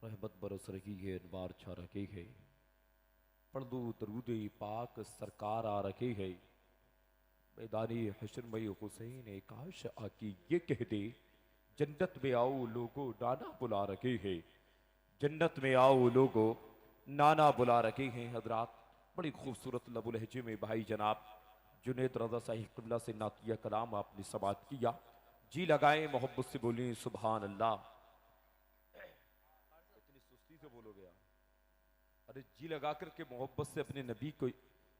रहमत बरस रही है, अनवार छा रखे है। पढ़ दो दरूद पाक सरकार आ रखे है। मैदानी हशर में हुसैन काश आकी ये कह दे, जन्नत में आओ लोगो नाना बुला रखे है। जन्नत में आओ लोगो नाना बुला रखे हैं। हजरात, बड़ी खूबसूरत लबो लहजे में भाई जनाब जुनैद रज़ा साहिब क़िबला से नातिया कलाम आपने समाअत किया। जी लगाए मोहब्बत से बोलें सुभान अल्लाह। इतनी सुस्ती से बोलोगे यार? अरे जी लगा करके मोहब्बत से अपने नबी को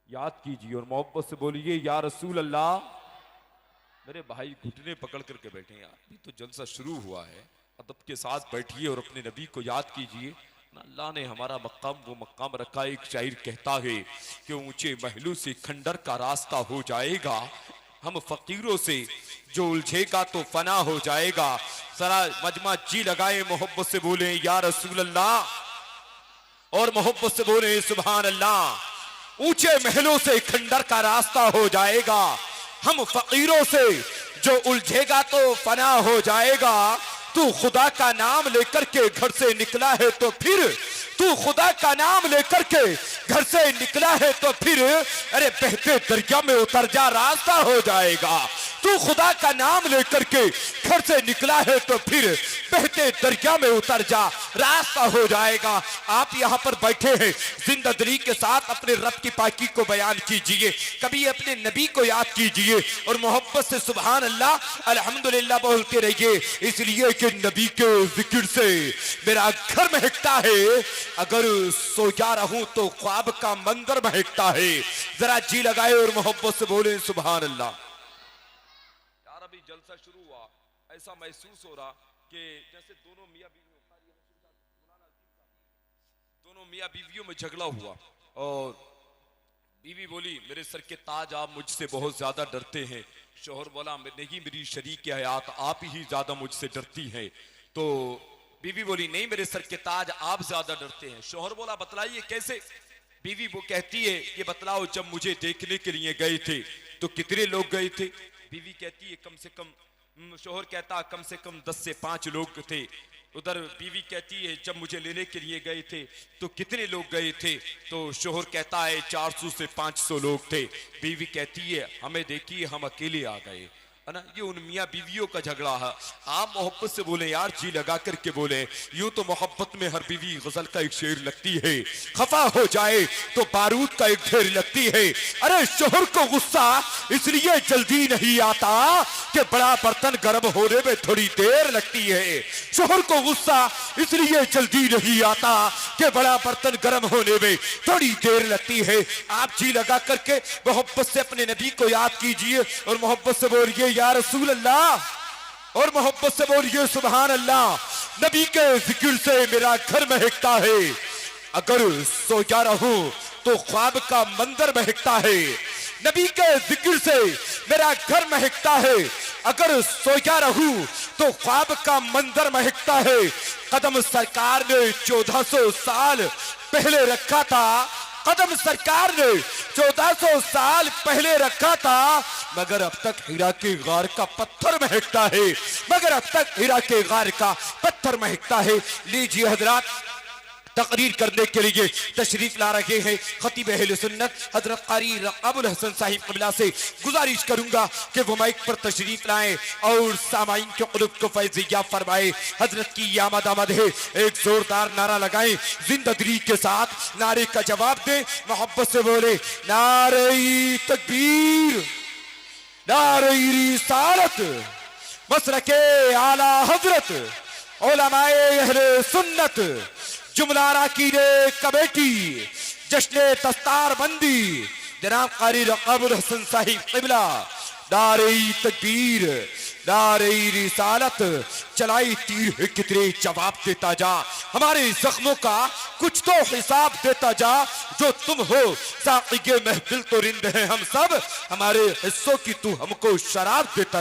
याद कीजिए और मोहब्बत से बोलिए या रसूल अल्लाह। मेरे भाई घुटने पकड़ करके बैठे हैं यार, अभी तो जलसा शुरू हुआ है। अदब के साथ बैठिए और अपने नबी को याद कीजिए। अल्लाह ने हमारा मकाम वो मकाम रखा। एक शायर कहता है कि ऊंचे महलों से खंडर का रास्ता हो जाएगा, हम फकीरों से जो उलझेगा तो फना हो जाएगा। जरा मजमा जी लगाए मोहब्बत से बोले या रसूल अल्लाह और मोहब्बत से बोले सुभान अल्लाह। ऊंचे महलों से खंडर का रास्ता हो जाएगा, हम फकीरों से जो उलझेगा तो फना हो जाएगा। तू खुदा का नाम लेकर के घर से निकला है तो फिर, तू खुदा का नाम लेकर के घर से निकला है तो फिर, अरे बहते दरिया में उतर जा रास्ता हो जाएगा। तू खुदा का नाम लेकर के घर से निकला है तो फिर बहते दरिया में उतर जा रास्ता हो जाएगा। आप यहाँ पर बैठे हैं, जिंदगी के साथ अपने रब की पाकी को बयान कीजिए, कभी अपने नबी को याद कीजिए और मोहब्बत से सुभान अल्लाह अल्हम्दुलिल्लाह बोलते रहिए। इसलिए कि नबी के जिक्र से मेरा घर महकता है, अगर सोया रहूं तो ख्वाब का मंजर महकता है। जरा जी लगाए और मोहब्बत से बोले सुभान अल्लाह। यार अभी जलसा शुरू हुआ, ऐसा महसूस हो रहा कि जैसे दोनों मियां बीवियों में झगड़ा हुआ और बीवी बोली मेरे सर के ताज आप मुझसे बहुत ज्यादा डरते हैं। शोहर बोला नहीं, मेरी शरीक हयात आप ही ज्यादा मुझसे डरती हैं। तो बीवी बोली नहीं, मेरे सर के ताज आप ज्यादा डरते हैं। शोहर बोला बतलाइए कैसे? बीवी वो कहती है ये बतलाओ, जब मुझे देखने के लिए गए थे तो कितने लोग गए थे? बीवी कहती है कम से कम, शोहर कहता कम से कम 10 से 5 लोग थे। उधर बीवी कहती है जब मुझे लेने के लिए गए थे तो कितने लोग गए थे? तो शोहर कहता है 400 से 500 लोग थे। बीवी कहती है हमें देखिए हम अकेले आ गए, है ना। ये उन मियाँ बीवियों का झगड़ा है। आप मोहब्बत से बोले यार, जी लगा करके बोले। यूं तो मोहब्बत में हर बीवी गजल का एक शेर लगती है, खफा हो जाए तो बारूद का एक ढेर लगती है। अरे शोहर को गुस्सा इसलिए जल्दी नहीं आता कि बड़ा बर्तन गर्म होने में थोड़ी देर लगती है। शोहर को गुस्सा इसलिए जल्दी नहीं आता कि बड़ा बर्तन गर्म होने में थोड़ी देर लगती है। आप जी लगा करके मोहब्बत से अपने नबी को याद कीजिए और मोहब्बत से बोलिए या रसूल अल्लाह और मोहब्बत से बोलिए सुभान अल्लाह। नबी के जिक्र से मेरा घर महकता है, अगर सोया रहूं तो ख्वाब का मंजर महकता है। नबी के जिक्र से मेरा घर महकता है, अगर सोया रहूं तो ख्वाब का मंजर महकता है। कदम सरकार ने 1400 साल पहले रखा था, कदम सरकार ने 1400 साल पहले रखा था, मगर अब तक हीरा के गार का पत्थर महकता है, मगर अब तक हीरा के गार का पत्थर महकता है। लीजिए हजरात, तकरीर करने के लिए तशरीफ ला रहे हैं खतीब अहले सुन्नत हजरत कारी अबुल हसन साहिब क़िबला से गुजारिश करूंगा कि वो माइक पर तशरीफ लाएं और सामाइन के क़ुलूब को फैज़िया फरमाए। हजरत की आमद आमद है, एक जोरदार नारा लगाएं, जिंदगी के साथ नारे का जवाब दें, मोहब्बत से बोले नारे तकबीर, नारे रिसालत, मसलके आला हजरत, उलमाए अहले सुन्नत, जुमलारा की कमेटी, जश्न दस्तार बंदी, जनाब कारी अबुल हसन साहिब क़िबला, नारे तकबीर, नारे रिसालत, चलाई तीर है कितने जवाब देता जा, हमारे जख्मों का कुछ तो हिसाब देता जा। जो तुम हो साक़ी महफिल तो रिंद है हम सब, हमारे हिस्सों की तू हमको शराब देता